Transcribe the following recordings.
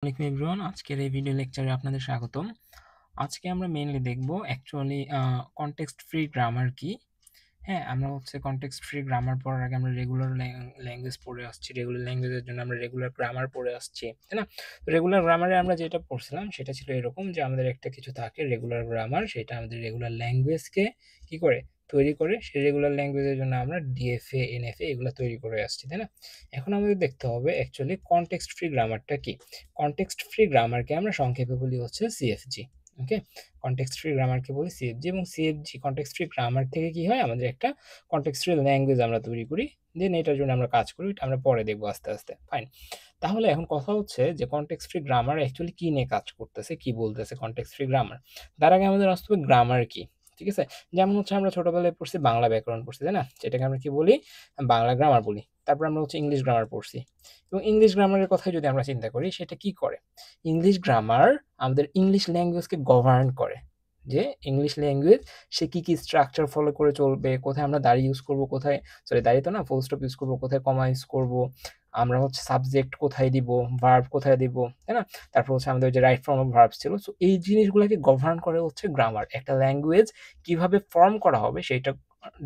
আসসালামু আলাইকুম এভরিওয়ান, আজকের এই ভিডিও লেকচারে আপনাদের স্বাগতম। আজকে আমরা মেইনলি দেখব অ্যাকচুয়ালি কনটেক্সট ফ্রি গ্রামার কি। হ্যাঁ, আমরা হচ্ছে কনটেক্সট ফ্রি গ্রামার পড়ার আগে আমরা রেগুলার ল্যাঙ্গুয়েজ পড়ে আসছি, রেগুলার ল্যাঙ্গুয়েজের জন্য আমরা রেগুলার গ্রামার পড়ে আসছি, তাই না? রেগুলার গ্রামারে আমরা যেটা পড়ছিলাম সেটা ছিল এরকম যে আমাদের একটা কিছু থাকে রেগুলার গ্রামার, সেটা আমাদের রেগুলার ল্যাঙ্গুয়েজকে কি করে তৈরি করে, সেই রেগুলার ল্যাঙ্গুয়েজের জন্য আমরা ডিএফএ এনএফএ এগুলো তৈরি করে আসছি, তাই না? এখন আমাদের দেখতে হবে অ্যাকচুয়ালি কনটেক্সট ফ্রি গ্রামারটা কি। কনটেক্সট ফ্রি গ্রামারকে আমরা সংক্ষেপে বলি হচ্ছে সিএফজি। ওকে, কনটেক্সট ফ্রি গ্রামারকে বলি সিএফজি, এবং সিএফজি কনটেক্সট ফ্রি গ্রামার থেকে কি হয়, আমাদের একটা কনটেক্সট ফ্রি ল্যাঙ্গুয়েজ আমরা তৈরি করি, দেন এটার জন্য আমরা কাজ করি, এটা আমরা পরে দেখবো আস্তে আস্তে। ফাইন, তাহলে এখন কথা হচ্ছে যে কনটেক্সট ফ্রি গ্রামার অ্যাকচুয়ালি কি নিয়ে কাজ করতেছে, কি বলতেছে কনটেক্সট ফ্রি গ্রামার। তার আগে আমাদের আসতে হবে গ্রামার কি। ঠিক আছে, যেমন হচ্ছে আমরা ছোটবেলায় পড়ছি বাংলা ব্যাকরণ পড়ছি, তাই না? যেটাকে আমরা কি বলি, বাংলা গ্রামার বলি। তারপর আমরা হচ্ছে ইংলিশ গ্রামার পড়ছি, এবং ইংলিশ গ্রামারের কথাই যদি আমরা চিন্তা করি, সেটা কি করে? ইংলিশ গ্রামার আমাদের ইংলিশ ল্যাঙ্গুয়েজকে গভর্ন করে, যে ইংলিশ ল্যাঙ্গুয়েজ সে কি কি স্ট্রাকচার ফলো করে চলবে, কোথায় আমরা দাঁড়িয়ে ইউজ করব, কোথায় সরি দাঁড়িয়ে তো না, ফুল স্টপ ইউজ করবো, কোথায় কমা ইউজ করব, আমরা হচ্ছে সাবজেক্ট কোথায় দিব, ভার্ব কোথায় দিব, তাই না? তারপর হচ্ছে আমাদের যে রাইট ফর্ম অফ ভার্বস ছিল, সো এই জিনিসগুলোকে গভর্ন করে হচ্ছে গ্রামার। একটা ল্যাঙ্গুয়েজ কিভাবে ফর্ম করা হবে সেটা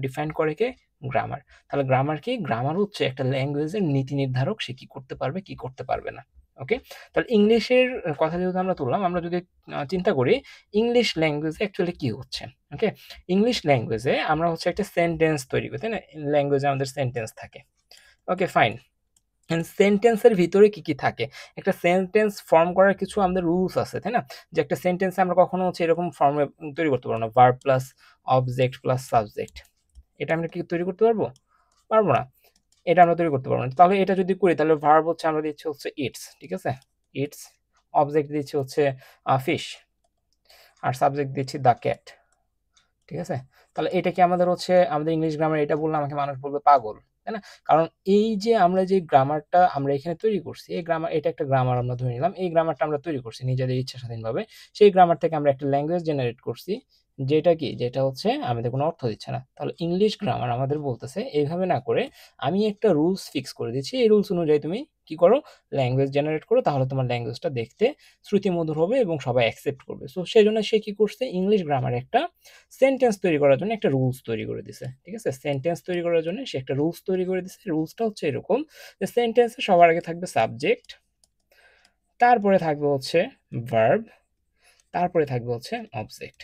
ডিফাইন করে কে? গ্রামার। তাহলে গ্রামার কি? গ্রামার হচ্ছে একটা ল্যাঙ্গুয়েজের নীতি নির্ধারক, সে কি করতে পারবে কি করতে পারবে না। ওকে, তাহলে ইংলিশের কথা যেহেতু আমরা তুললাম, আমরা যদি চিন্তা করি ইংলিশ ল্যাঙ্গুয়েজে অ্যাকচুয়ালি কি হচ্ছে। ওকে, ইংলিশ ল্যাঙ্গুয়েজে আমরা হচ্ছে একটা সেন্টেন্স তৈরি করি, তাই না? ল্যাঙ্গুয়েজে আমাদের সেন্টেন্স থাকে। ওকে, ফাইন। সেন্টেন্সের ভিতরে কি কি থাকে? একটা সেন্টেন্স ফর্ম করার কিছু আমাদের রুলস আছে, তাই না? যে একটা সেন্টেন্স আমরা কখনো হচ্ছে এরকম ফর্মে তৈরি করতে পারবো না, verb plus object plus subject. এটা আমরা কি তৈরি করতে পারবো? পারবো না। এটা আমরা তৈরি করতে পারবো না। তাহলে এটা যদি করি, তাহলে ভার্ব হচ্ছে আমরা দিচ্ছি হচ্ছে ইটস, ঠিক আছে? ইটস। অবজেক্ট দিচ্ছি হচ্ছে ফিশ, আর সাবজেক্ট দিচ্ছি দ্য ক্যাট। ঠিক আছে, তাহলে এটা কি আমাদের হচ্ছে আমাদের ইংলিশ গ্রামার? এটা বললে আমাকে মানুষ বলবে পাগল, তাই না? কারণ এই যে আমরা যে গ্রামারটা আমরা এখানে তৈরি করছি, এই গ্রামার, এটা একটা গ্রামার আমরা ধরে নিলাম, এই গ্রামারটা আমরা তৈরি করছি নিজেদের ইচ্ছা স্বাধীনভাবে। সেই গ্রামার থেকে আমরা একটা ল্যাঙ্গুয়েজ জেনারেট করছি, যেটা কি, যেটা হচ্ছে আমাদের কোনো অর্থ দিচ্ছে না। তাহলে ইংলিশ গ্রামার আমাদের বলতেছে এইভাবে না করে আমি একটা রুলস ফিক্স করে দিচ্ছি, এই রুলস অনুযায়ী তুমি কি করো, ল্যাঙ্গুয়েজ জেনারেট করো, তাহলে তোমার ল্যাঙ্গুয়েজটা দেখতে শ্রুতিমধুর হবে এবং সবাই অ্যাকসেপ্ট করবে। সো সেই জন্য সে কি করছে, ইংলিশ গ্রামারে একটা সেন্টেন্স তৈরি করার জন্য একটা রুলস তৈরি করে দিছে। ঠিক আছে, সেন্টেন্স তৈরি করার জন্য সে একটা রুলস তৈরি করে দিছে। রুলসটা হচ্ছে এরকম যে সেন্টেন্সে সবার আগে থাকবে সাবজেক্ট, তারপরে থাকবে হচ্ছে ভার্ব, তারপরে থাকবে হচ্ছে অবজেক্ট।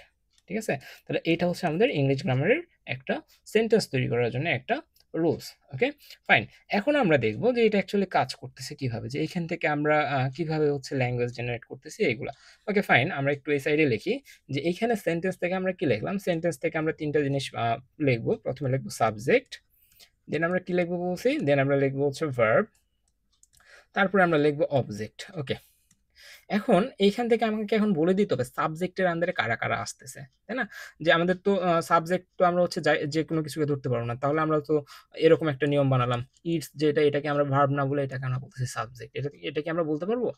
ঠিক আছে, তাহলে এটা হচ্ছে আমাদের ইংলিশ গ্রামারের একটা সেন্টেন্স তৈরি করার জন্য একটা রুলস। ওকে, ফাইন। এখন আমরা দেখব যে এটা অ্যাকচুয়ালি কাজ করতেছে কিভাবে, যে এখান থেকে আমরা কিভাবে হচ্ছে ল্যাঙ্গুয়েজ জেনারেট করতেছি এগুলা। ওকে, ফাইন। আমরা একটু এই সাইডে লিখি যে এখানে সেন্টেন্স থেকে আমরা কি লিখলাম, সেন্টেন্স থেকে আমরা তিনটা জিনিস লিখবো। প্রথমে লিখবো সাবজেক্ট, দেন আমরা কি লিখবো বলছি, দেন আমরা লিখবো হচ্ছে ভার্ব, তারপরে আমরা লিখবো অবজেক্ট। ওকে, এখন এইখান থেকে আমাকে এখন বলে দিতে হবে সাবজেক্টের আন্ডারে কারা কারা আসতেছে, তাই না? যে আমাদের তো সাবজেক্ট তো আমরা হচ্ছে যে কোনো কিছুকে ধরতে পারবো না, তাহলে আমরা তো এরকম একটা নিয়ম বানালাম, ইটস যেটা, এটাকে আমরা ভার্ব না বলে এটাকে আমরা বলতেছি সাবজেক্ট, এটা কি আমরা বলতে পারবো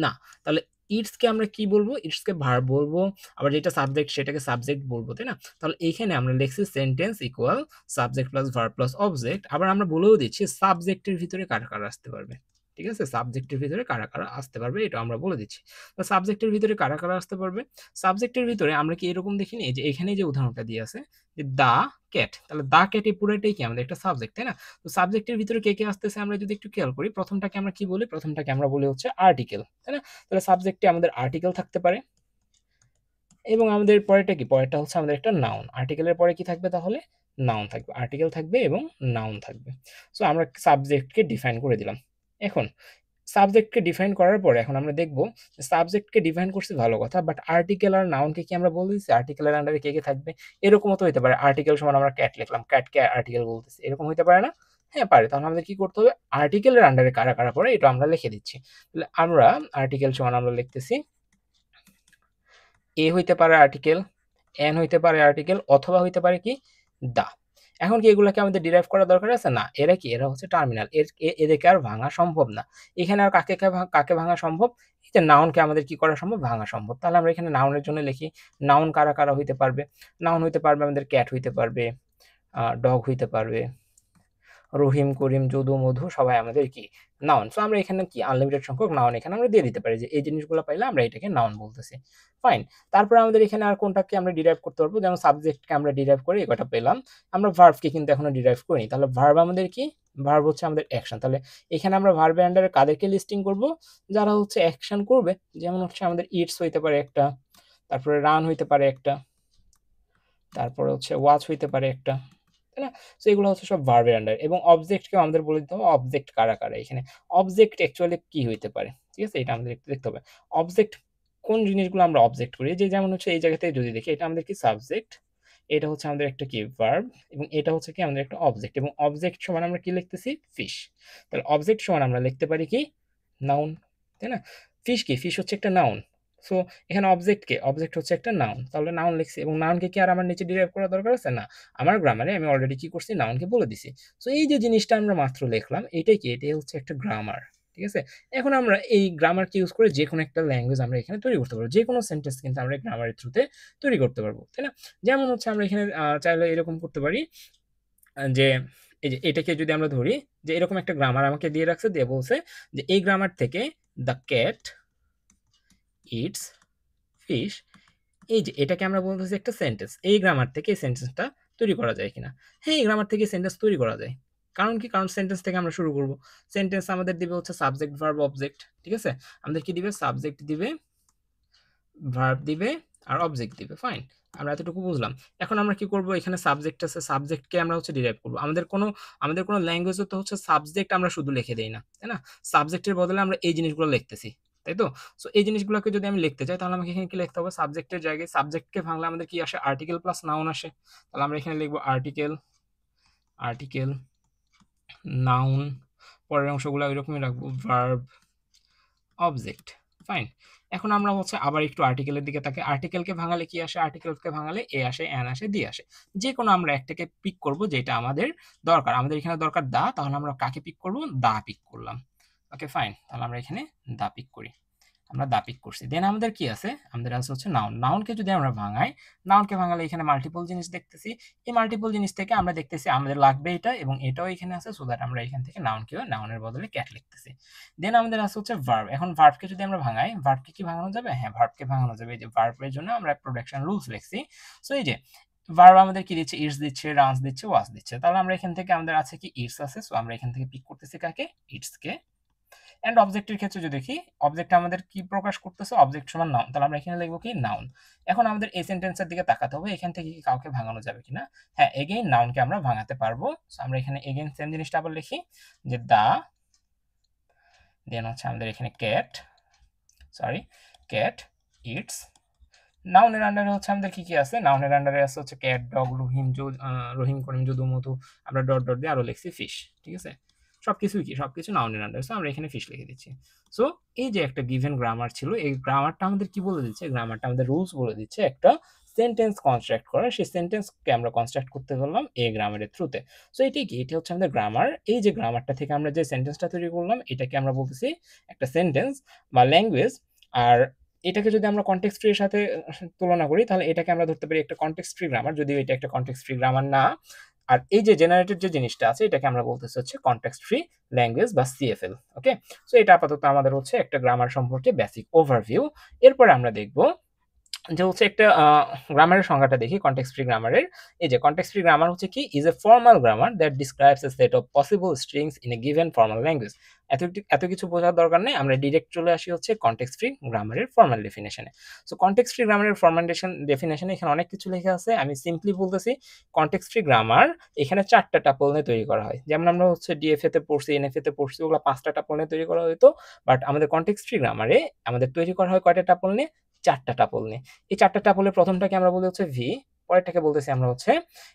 না? তাহলে ইটসকে আমরা কি বলবো, ইটসকে ভার্ব বলবো, আবার যেটা সাবজেক্ট সেটাকে সাবজেক্ট বলবো, তাই না? তাহলে এইখানে আমরা লিখছি sentence equal subject plus verb plus object. আবার আমরা বলেও দিচ্ছি সাবজেক্টের ভিতরে কারা কারা আসতে পারবে। ঠিক আছে, সাবজেক্টের ভিতরে কারা কারা আসতে পারবে এটা আমরা বলে দিচ্ছি। তো সাবজেক্টের ভিতরে কারা কারা আসতে পারবে, সাবজেক্টের ভিতরে আমরা কি এরকম দেখিনি, যে এখানে যে উদাহরণটা দিয়ে আছে যে দা ক্যাট, তাহলে দা ক্যাট এই পুরোটাই কি আমাদের একটা সাবজেক্ট, তাই না? তো সাবজেক্টের ভিতরে কে কে আসতেছে আমরা যদি একটু খেয়াল করি, প্রথমটাকে আমরা কি বলি, প্রথমটাকে আমরা বলি হচ্ছে আর্টিকেল, তাই না? তাহলে সাবজেক্টে আমাদের আর্টিকেল থাকতে পারে, এবং আমাদের পরেরটা কি, পরেরটা হচ্ছে আমাদের একটা নাউন। আর্টিকেলের পরে কি থাকবে তাহলে, নাউন থাকবে, আর্টিকেল থাকবে এবং নাউন থাকবে। সো আমরা সাবজেক্টকে ডিফাইন করে দিলাম। এখন সাবজেক্টকে ডিফাইন করার পরে এখন আমরা দেখব সাবজেক্টকে ডিফাইন করছি ভালো কথা, বাট আর্টিকেল আর নাউনকে কি আমরা বলে দিচ্ছি, আর্টিকেলের আন্ডারে কে কে থাকবে? এরকমও তো হতে পারে, আর্টিকেল সমান আমরা ক্যাট লিখলাম, ক্যাটকে আর্টিকেল বলতেছি, এরকম হতে পারে না? হ্যাঁ পারে। তাহলে আমাদের কি করতে হবে, আর্টিকেলের আন্ডারে কারা কারা পড়ে এটা আমরা লিখে দিচ্ছি। তাহলে আমরা আর্টিকেল সমান আমরা লিখতেছি এ হইতে পারে আর্টিকেল, এন হইতে পারে আর্টিকেল, অথবা হইতে পারে কি দা। এখন কি এগুলাকে আমাদের ডিরাইভ করার দরকার আছে? না, এরা কি, এরা হচ্ছে টার্মিনাল, এদেরকে আর ভাঙা সম্ভব না। এখানে আর কাকে ভাঙা সম্ভব, এই যে নাউনকে আমাদের কি করা সম্ভব, ভাঙা সম্ভব। তাহলে আমরা এখানে নাউনের জন্য লিখি, নাউন কারা কারা হইতে পারবে, নাউন হইতে পারবে আমাদের ক্যাট হইতে পারবে, ডগ হইতে পারবে, রহিম, করিম, যদু, মধু সবাই আমাদের কি নাউন। সো আমরা এখানে কি আনলিমিটেড সংখ্যক নাউন এখানে আমরা দিয়ে দিতে পারি যে এই জিনিসগুলো পাইলে আমরা এটাকে নাউন বলতেছি। ফাইন। তারপরে আমাদের এখানে আর কোনটাকে আমরা ডিরাইভ করতে পারবো, যেমন সাবজেক্টকে আমরা ডিরাইভ করে এই কটা পেলাম। আমরা ভার্বকে কিন্তু এখনো ডিরাইভ করিনি। তাহলে ভার্ব আমাদের কি? ভার্ব হচ্ছে আমাদের অ্যাকশন। তাহলে এখানে আমরা ভার্বের আন্ডারে কাদেরকে লিস্টিং করব? যারা হচ্ছে অ্যাকশন করবে। যেমন হচ্ছে আমাদের ইটস হইতে পারে একটা, তারপরে রান হইতে পারে একটা, তারপরে হচ্ছে ওয়াচ হইতে পারে একটা, তাই না? সো এগুলো হচ্ছে সব ভার্বের আন্ডার। এবং অবজেক্টকেও আমাদের বলে দিতে হবে অবজেক্ট কারা কারা এখানে। অবজেক্ট অ্যাকচুয়ালি কি হইতে পারে, ঠিক আছে? এটা আমাদের একটু দেখতে হবে। অবজেক্ট কোন জিনিসগুলো আমরা অবজেক্ট করি, যে যেমন হচ্ছে এই জায়গাতে যদি দেখি এটা আমাদের কি সাবজেক্ট, এটা হচ্ছে আমাদের একটা কি ভার্ব, এবং এটা হচ্ছে কি আমাদের একটা অবজেক্ট। এবং অবজেক্ট সমান আমরা কি লিখতেছি? ফিশ। তাহলে অবজেক্ট সমান আমরা লিখতে পারি কি? নাউন, তাই না? ফিশ কি? ফিশ হচ্ছে একটা নাউন। সো এখানে অবজেক্ট কে? অবজেক্ট হচ্ছে একটা নাউন। তাহলে নাউন লিখছি, এবং নাউনকে কি আর আমার নিচে ডিরাইভ করা দরকার আছে? না। আমার গ্রামারে আমি অলরেডি কি করছি? নাউনকে বলে দিছি। সো এই যে জিনিসটা আমরা মাত্র লিখলাম, এটাই কি? এটাই হচ্ছে একটা গ্রামার। ঠিক আছে? এখন আমরা এই গ্রামারকে ইউজ করে যেকোনো একটা ল্যাঙ্গুয়েজ আমরা এখানে তৈরি করতে পারবো। যেকোনো সেন্টেন্স কিন্তু আমরা গ্রামারের থ্রুতে তৈরি করতে পারবো, তাই না? যেমন হচ্ছে আমরা এখানে চাইলে এরকম করতে পারি যে এই যে এটাকে যদি আমরা ধরি যে এরকম একটা গ্রামার আমাকে দিয়ে রাখছে, দিয়ে বলছে যে এই গ্রামার থেকে দ্য ক্যাট ইটস ফিশ, এই যে এটাকে আমরা বলতেছি একটা সেন্টেন্স। এই গ্রামার থেকে এই সেন্টেন্সটা তৈরি করা যায় কিনা? হ্যাঁ, এই গ্রামার থেকে সেন্টেন্স তৈরি করা যায়। কারণ কি? কারণ সেন্টেন্স থেকে আমরা শুরু করব। সেন্টেন্স আমাদের দিবে হচ্ছে সাবজেক্ট, ভার্ব, অবজেক্ট। ঠিক আছে? আমাদের কি দিবে? সাবজেক্ট দিবে, ভার্ব দিবে, আর অবজেক্ট দিবে। ফাইন। আমরা এতটুকু বুঝলাম। এখন আমরা কি করব? এখানে সাবজেক্ট আছে, সাবজেক্টকে আমরা হচ্ছে ডিরাইভ করব। আমাদের কোনো ল্যাঙ্গুয়েজে তো হচ্ছে সাবজেক্ট আমরা শুধু লিখে দেই না, তাই না? সাবজেক্টের বদলে আমরা এই জিনিসগুলো লিখতেছি, তাই তো? সো এই জিনিসগুলোকে যদি আমি লিখতে চাই তাহলে আমাকে এখানে কি লিখতে হবে? সাবজেক্টের জায়গায় সাবজেক্টকে ভাঙলে আমাদের কি আসে? আর্টিকেল প্লাস নাউন আসে। তাহলে আমরা এখানে লিখব আর্টিকেল, আর্টিকেল, নাউন, পরের অংশগুলো ওইরকমই রাখবো, ভার্ব, অবজেক্ট। ফাইন। এখন আমরা হচ্ছে আবার একটু আর্টিকেলের দিকে তাকাই। আর্টিকেলকে ভাঙালে কি আসে? আর্টিকেলকে ভাঙালে এ আসে, অ্যান আসে, দি আসে। যেকোনো আমরা একটাকে পিক করব যেটা আমাদের দরকার। আমাদের এখানে দরকার দা, তাহলে আমরা কাকে পিক করব? দা পিক করলাম। ওকে, ফাইন। তাহলে আমরা এখানে দা পিক করি। আমরা দা পিক করছি। দেন আমাদের কি আছে? আমাদের আছে হচ্ছে নাউন। নাউনকে যদি আমরা ভাঙাই, নাউনকে ভাঙালে এখানে মাল্টিপল জিনিস দেখতেছি। এই মাল্টিপল জিনিস থেকে আমরা দেখতেছি আমাদের লাগবে এটা, এবং এটাও এখানে আছে, সো দ্যাট আমরা এখান থেকে নাউনকেও নাউনের বদলে ক্যাট লিখতেছি। দেন আমাদের আছে হচ্ছে ভার্ব। এখন ভার্বকে যদি আমরা ভাঙাই, ভার্বকে কি ভাঙানো যাবে? হ্যাঁ, ভার্বকে ভাঙানো যাবে। এই যে ভার্বের জন্য আমরা প্রোডাকশন রুলস লিখছি। সো এই যে ভার্ব আমাদের কি দিচ্ছে? ইটস দিচ্ছে, রানস দিচ্ছে, ওয়াজ দিচ্ছে। তাহলে আমরা এখান থেকে আমাদের আছে কি? ইটস আছে। সো আমরা এখান থেকে পিক করতেছি কাকে? ইটসকে। এন্ড অবজেক্টের ক্ষেত্রে যদি দেখি, অবজেক্ট আমাদের কি প্রকাশ করতেছে? অবজেক্ট সমান নাউন। তাহলে আমরা এখানে লিখবো কি? নাউন। এখন আমাদের এই সেন্টেন্সের দিকে তাকাতে হবে, এখান থেকে কি কাউকে ভাঙানো যাবে কিনা? হ্যাঁ, এগেইন নাউনকে আমরা ভাঙাতে পারবো। সো আমরা এখানে এগেইন সেম জিনিসটা আবার লিখি যে দা, দেন হচ্ছে আমাদের এখানে ক্যাট, সরি, ক্যাট ইটস। নাউনের আন্ডারে হচ্ছে আমাদের কি কি আছে? নাউনের আন্ডারে আছে হচ্ছে ক্যাট, ডগ, রহিম, করিম, যদু, মধু, আমরা ডট ডট দিয়ে আরো লিখছি ফিশ। ঠিক আছে? সবকিছুই কি? সবকিছু নাউনের আন্ডারে। সো আমরা এখানে ফিশ লিখে দিচ্ছি। সো এই যে একটা গিভেন গ্রামার ছিল, এই গ্রামারটা আমাদের কি বলে দিচ্ছে? গ্রামারটা আমাদের রুলস বলে দিচ্ছে একটা সেন্টেন্স কনস্ট্রাক্ট করা। সেই সেন্টেন্সকে আমরা কনস্ট্রাক্ট করতে পারলাম এই গ্রামারের থ্রুতে। সো এটাই কি? এটা হচ্ছে আমাদের গ্রামার। এই যে গ্রামারটা থেকে আমরা যে সেন্টেন্সটা তৈরি করলাম, এটাকে আমরা বলতেছি একটা সেন্টেন্স বা ল্যাঙ্গুয়েজ। আর এটাকে যদি আমরা কনটেক্সট ফ্রি এর সাথে তুলনা করি, তাহলে এটাকে আমরা ধরতে পারি একটা কনটেক্সট ফ্রি গ্রামার, যদিও এটা একটা কনটেক্সট ফ্রি গ্রামার না। আর এই যে জেনারেটেড যে জিনিসটা আছে, এটাকে আমরা বলতেছি হচ্ছে কনটেক্সট ফ্রি ল্যাঙ্গুয়েজ বা সিএফএল। ওকে? সো এটা আপাতত আমাদের হচ্ছে একটা গ্রামার সম্পর্কে বেসিক ওভারভিউ। এরপরে আমরা দেখব যে হচ্ছে একটা গ্রামারের সংজ্ঞাটা দেখি কনটেক্সট ফ্রি গ্রামারের। এই যে কনটেক্সট ফ্রি গ্রামার হচ্ছে কি? Is a formal grammar that describes a set of possible strings in a given formal language. এত কিছু বোঝার দরকার নেই, আমরা ডিরেক্ট চলে আসি হচ্ছে কনটেক্সট ফ্রি গ্রামারের ফর্মাল ডেফিনেশনে। সো কনটেক্সট ফ্রি গ্রামারের ফর্মাল ডেফিনেশনে এখানে অনেক কিছু লেখা আছে। আমি সিম্পলি বলতেছি, কনটেক্সট ফ্রি গ্রামার এখানে 4টা টাপল নিয়ে তৈরি করা হয়। যেমন আমরা হচ্ছে ডিএফএ তে পড়ছি, এনএফএ তে পড়ছি, ওগুলো 5টা টাপল নিয়ে তৈরি করা হতো। বাট আমাদের কনটেক্সট ফ্রি গ্রামারে আমাদের তৈরি করা হয় কয়টা টাপল নিয়ে? 4টা টাপল নিয়ে। এই 4টা টাপলের প্রথমটাকে আমরা বলি হচ্ছে ভি, পরেরটাকে বলতেছি আমরা হচ্ছে,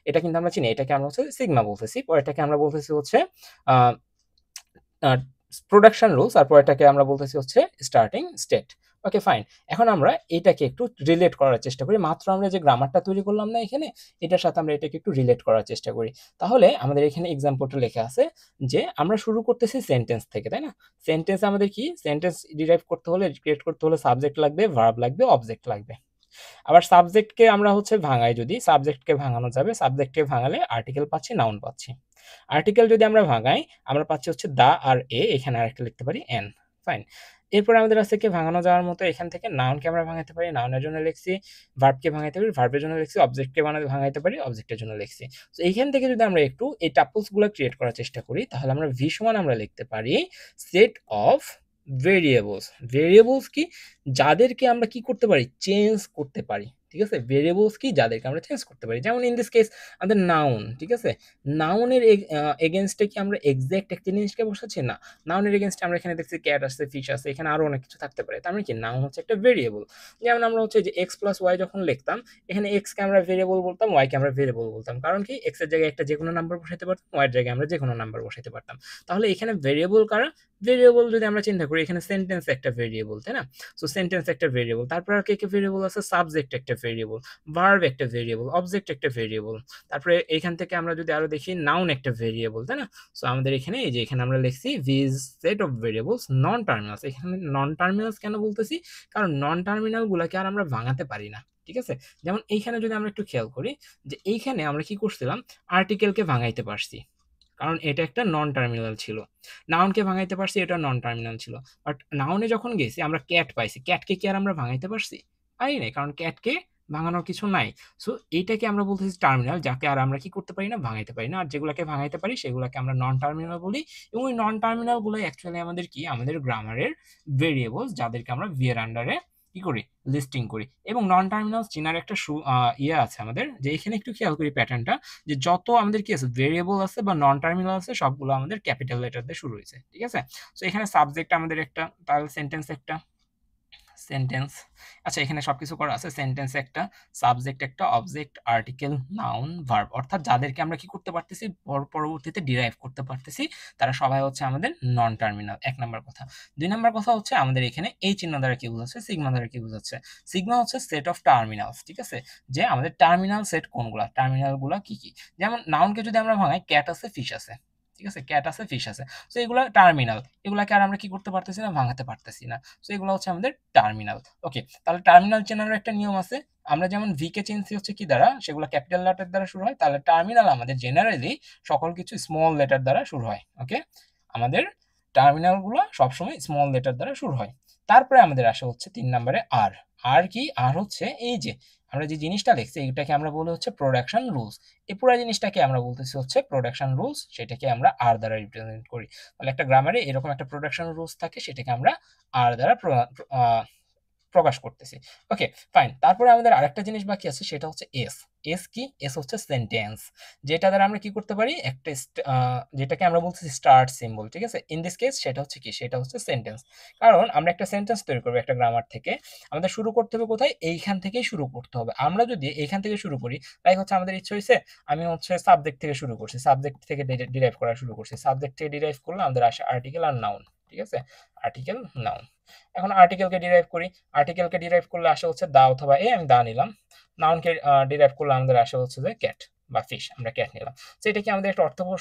এটা কিন্তু আমরা চিনি, এটাকে আমরা হচ্ছে সিগমা বলতেছি, পরেরটাকে আমরা বলতেছি হচ্ছে প্রোডাকশন রুলস, আর পরেরটাকে আমরা বলতেছি হচ্ছে স্টার্টিং স্টেট। ওকে, ফাইন। এখন আমরা এটাকে একটু রিলেট করার চেষ্টা করি। মাত্র আমরা যে গ্রামারটা তৈরি করলাম না এখানে, এটার সাথে আমরা এটাকে একটু রিলেট করার চেষ্টা করি। তাহলে আমাদের এখানে এক্সাম্পলটা লেখা আছে যে আমরা শুরু করতেছি সেন্টেন্স থেকে, তাই না? সেন্টেন্স আমাদের কি? সেন্টেন্স ডিরাইভ করতে হলে, ক্রিয়েট করতে হলে সাবজেক্ট লাগবে, ভার্ব লাগবে, অবজেক্ট লাগবে। আবার সাবজেক্টকে আমরা হচ্ছে ভাঙাই, যদি সাবজেক্টকে ভাঙানো যাবে, সাবজেক্টকে ভাঙালে আর্টিকেল পাচ্ছি, নাউন পাচ্ছি। আর্টিকেল যদি আমরা ভাঙাই আমরা পাচ্ছি হচ্ছে দা আর এ, এখানে আরেকটা লিখতে পারি এন। ফাইন। এরপরে আমাদের আছে কি ভাঙানো যাওয়ার মতো, এখান থেকে নাউনকে আমরা ভাঙাইতে পারি, নাউনের জন্য লিখছি। ভার্বকে ভাঙাইতে পারি, ভার্বের জন্য লিখছি। অবজেক্টকে ভাঙাইতে পারি, অবজেক্টের জন্য লিখছি। তো এইখান থেকে যদি আমরা একটু এই টাপলস গুলো ক্রিয়েট করার চেষ্টা করি, তাহলে আমরা ভি সমান আমরা লিখতে পারি সেট অফ ভেরিয়েবলস। ভেরিয়েবলস কি, যাদেরকে আমরা কি করতে পারি, চেঞ্জ করতে পারি। ঠিক আছে, ভেরিয়েবলস কি, যাদেরকে আমরা চেঞ্জ করতে পারি। যেমন ইন দিস কেস আমাদের নাউন, ঠিক আছে, নাউনের এগেনস্টে কি আমরা এক্সাক্ট একটা জিনিসকে বসাচ্ছি না। নাউনের এগেনস্টে আমরা এখানে দেখছি ক্যাট আছে, ফিশ আছে, এখানে আরো অনেক কিছু থাকতে পারে। তার মানে কি, নাউন হচ্ছে একটা ভেরিয়েবল। যেমন আমরা হচ্ছে যে এক্স প্লাস ওয়াই যখন লিখতাম, এখানে এক্স কে আমরা ভেরিয়েবল বলতাম, ওয়াই কে আমরা ভেরিয়েবল বলতাম। কারণ কি, এক্স এর জায়গায় একটা যে কোনো নাম্বার বসাইতে পারতাম, ওয়াই এর জায়গায় আমরা যে কোনো নাম্বার বসাইতে পারতাম। তাহলে এখানে ভেরিয়েবল কারা, ভেরিয়েবল যদি আমরা চিন্তা করি, এখানে সেন্টেন্স একটা ভেরিয়েবল, তাই না? সো সেন্টেন্স একটা ভেরিয়েবল, তারপর আর কে কে ভেরিয়েবল আছে, সাবজেক্ট একটা ভেরিয়েবল, ভার্ব একটা ভেরিয়েবল, অবজেক্ট একটা ভেরিয়েবল। তারপরে এখান থেকে আমরা যদি আরো দেখি, নাউন একটা ভেরিয়েবল, তাই না? সো আমাদের এখানে এই যে এখানে আমরা লিখছি viz set of variables non terminals. এখানে নন টার্মিনালস কেন বলতেছি, কারণ নন টার্মিনাল গুলাকে আর আমরা ভাঙাতে পারি না। ঠিক আছে, যেমন এইখানে যদি আমরা একটু খেয়াল করি, যে এইখানে আমরা কি করছিলাম, আর্টিকেলকে ভাঙাইতে পারছি, কারণ এটা একটা নন টার্মিনাল ছিল। নাউনকে ভাঙাইতে পারছি, এটা নন টার্মিনাল ছিল। বাট নাউনে যখন গেছি আমরা ক্যাট পাইছি, ক্যাটকে কি আর আমরা ভাঙাইতে পারছি, পারি নাই, কারণ ক্যাটকে ভাঙানোর কিছু নাই। সো এইটাকে আমরা বলতেছি টার্মিনাল, যাকে আর আমরা কি করতে পারি না, ভাঙাইতে পারি না। আর যেগুলোকে ভাঙাইতে পারি সেগুলোকে আমরা নন টার্মিনাল বলি। এবং ওই নন টার্মিনাল গুলো অ্যাকচুয়ালি আমাদের কি, আমাদের গ্রামারের ভেরিয়েবলস, যাদেরকে আমরা ভি এর আন্ডারে কি করি, লিস্টিং করি। এবং নন টার্মিনালস চেনার একটা ইয়ে আছে আমাদের, যে এখানে একটু খেয়াল করি প্যাটার্নটা, যে যত আমাদের কি আছে, ভেরিয়েবল আছে বা নন টার্মিনাল আছে, সবগুলো আমাদের ক্যাপিটাল লেটার দিয়ে শুরু হয়েছে। ঠিক আছে, তো এখানে সাবজেক্ট আমাদের একটা, তাহলে সেন্টেন্স একটা, সেন্টেন্স, আচ্ছা এখানে সবকিছু করা আছে, সেন্টেন্স একটা, সাবজেক্ট একটা, অবজেক্ট, আর্টিকেল, নাউন, ভার্ব, অর্থাৎ যাদেরকে আমরা কি করতে পারতেছি, পরবর্তীতে ডিরাইভ করতে পারতেছি, তারা সবাই হচ্ছে আমাদের নন টার্মিনাল। এক নাম্বার কথা। দুই নাম্বার কথা হচ্ছে আমাদের এখানে এই চিহ্ন দ্বারা কি বোঝাচ্ছে, সিগমা দ্বারা কি বোঝাচ্ছে। সিগমা হচ্ছে সেট অফ টার্মিনালস। ঠিক আছে, যে আমাদের টার্মিনাল সেট কোনগুলা, টার্মিনাল গুলা কি কি। যেমন নাউনকে যদি আমরা ভাঙাই, ক্যাট আছে, ফিশ আছে। ঠিক আছে, ক্যাট আছে, ফিশ আছে। সো এগুলা টার্মিনাল, এগুলাকে আর আমরা কি করতে পারতেছি না, ভাঙাতে পারতেছি না। সো এগুলো হচ্ছে আমাদের টার্মিনাল। ওকে, তাহলে টার্মিনাল চেনার একটা নিয়ম আছে। আমরা যেমন ভি কে চিনছি হচ্ছে কি দ্বারা, সেগুলো ক্যাপিটাল লেটার দ্বারা শুরু হয়, তাহলে টার্মিনাল আমাদের জেনারেলি সকল কিছু স্মল লেটার দ্বারা শুরু হয়। ওকে, আমাদের টার্মিনাল গুলো সবসময় স্মল লেটার দ্বারা শুরু হয়। তারপরে আমাদের আসে হচ্ছে 3 নম্বরে আর। আর কি, আর হচ্ছে এই যে আমরা যে জিনিসটা লিখছি, এটাকে আমরা বলি হচ্ছে প্রোডাকশন রুলস। এই পুরো জিনিসটাকে আমরা বলতেছি হচ্ছে প্রোডাকশন রুলস, সেটাকে আমরা আর দ্বারা রিপ্রেজেন্ট করি। তাহলে একটা গ্রামারে এরকম একটা প্রোডাকশন রুলস থাকে, সেটাকে আমরা আর দ্বারা প্রকাশ করতেছি। ওকে, ফাইন। তারপরে আমাদের আরেকটা জিনিস বাকি আছে, সেটা হচ্ছে এস। এস কি, এস হচ্ছে সেন্টেন্স, যেটা দ্বারা আমরা কি করতে পারি, একটা যেটাকে আমরা বলতেছি স্টার্ট সিম্বল। ঠিক আছে, ইন দিস কেস সেটা হচ্ছে কি, সেটা হচ্ছে সেন্টেন্স। কারণ আমরা একটা সেন্টেন্স তৈরি করবো একটা গ্রামার থেকে, আমাদের শুরু করতে হবে কোথায়, এইখান থেকেই শুরু করতে হবে। আমরা যদি এইখান থেকে শুরু করি, তাই হচ্ছে আমাদের ইচ্ছে হয়েছে, আমি হচ্ছে সাবজেক্ট থেকে শুরু করছি, সাবজেক্ট থেকে ডিরাইভ করা শুরু করছি, সাবজেক্ট থেকে ডিরাইভ করলে আমাদের আসে আর্টিকেল আর নাউন। ঠিক আছে, আর্টিকেল, নাউন। এখন আর্টিকেলকে ডিরাইভ করি, আর্টিকেলকে ডিরাইভ করলে আসে হচ্ছে দা অথবা এ, আমি দা নিলাম। নাউনকে ডিরাইভ করলে আমাদের আসে হচ্ছে যে ক্যাট বা ফিশ, আমরা ক্যাট নিলাম। তো এটা কি আমাদের একটা অর্থবহ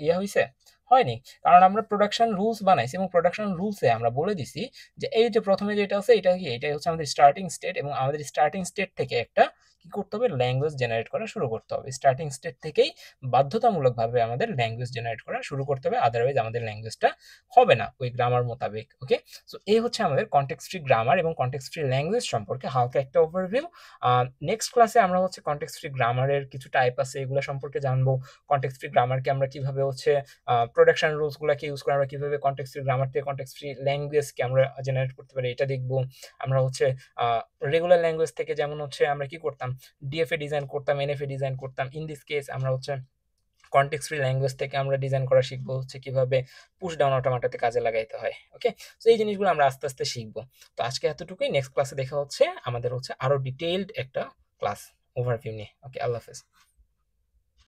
ইয়ে হয়েছে, হয়নি। কারণ আমরা প্রোডাকশন রুলস বানাইছি, এবং প্রোডাকশন রুলসে আমরা বলে দিছি যে এই যে প্রথমে যেটা আছে, এটা কি, এটাই হচ্ছে আমাদের স্টার্টিং স্টেট, এবং আমাদের স্টার্টিং স্টেট থেকে একটা কি করতে হবে, ল্যাঙ্গুয়েজ জেনারেট করা শুরু করতে হবে। স্টার্টিং স্টেট থেকেই বাধ্যতামূলকভাবে আমাদের ল্যাঙ্গুয়েজ জেনারেট করা শুরু করতে হবে, আদারওয়াইজ আমাদের ল্যাঙ্গুয়েজটা হবে না ওই গ্রামার মোতাবেক। ওকে, সো এই হচ্ছে আমাদের কনটেক্সট ফ্রি গ্রামার এবং কনটেক্সট ফ্রি ল্যাঙ্গুয়েজ সম্পর্কে হালকা একটা ওভারভিউ। নেক্সট ক্লাসে আমরা হচ্ছে কনটেক্সট ফ্রি গ্রামারের কিছু টাইপ আছে, এগুলো সম্পর্কে জানবো। কনটেক্সট ফ্রি গ্রামারকে আমরা কিভাবে হচ্ছে প্রোডাকশন রুলস গুলাকে ইউজ করে আমরা কিভাবে কনটেক্সট ফ্রি গ্রামার থেকে কনটেক্সট ফ্রি ল্যাঙ্গুয়েজকে আমরা জেনারেট করতে পারি, এটা দেখবো। আমরা হচ্ছে রেগুলার ল্যাঙ্গুয়েজ থেকে যেমন হচ্ছে আমরা কি করতাম, ডিএফএ ডিজাইন করতাম, এনএফএ ডিজাইন করতাম। ইন দিস কেস আমরা হচ্ছে কনটেক্সট ফ্রি ল্যাঙ্গুয়েজ থেকে আমরা ডিজাইন করা শিখবো, হচ্ছে কিভাবে পুশ ডাউন অটোমেটাতে কাজে লাগাইতে হয়। ওকে, তো এই জিনিসগুলো আমরা আস্তে আস্তে শিখবো। তো আজকে এতটুকুই, নেক্সট ক্লাসে দেখা হচ্ছে আমাদের হচ্ছে আরো ডিটেইলড একটা ক্লাস ওভারভিউ নিয়ে। ওকে, আল্লাহ হাফেজ।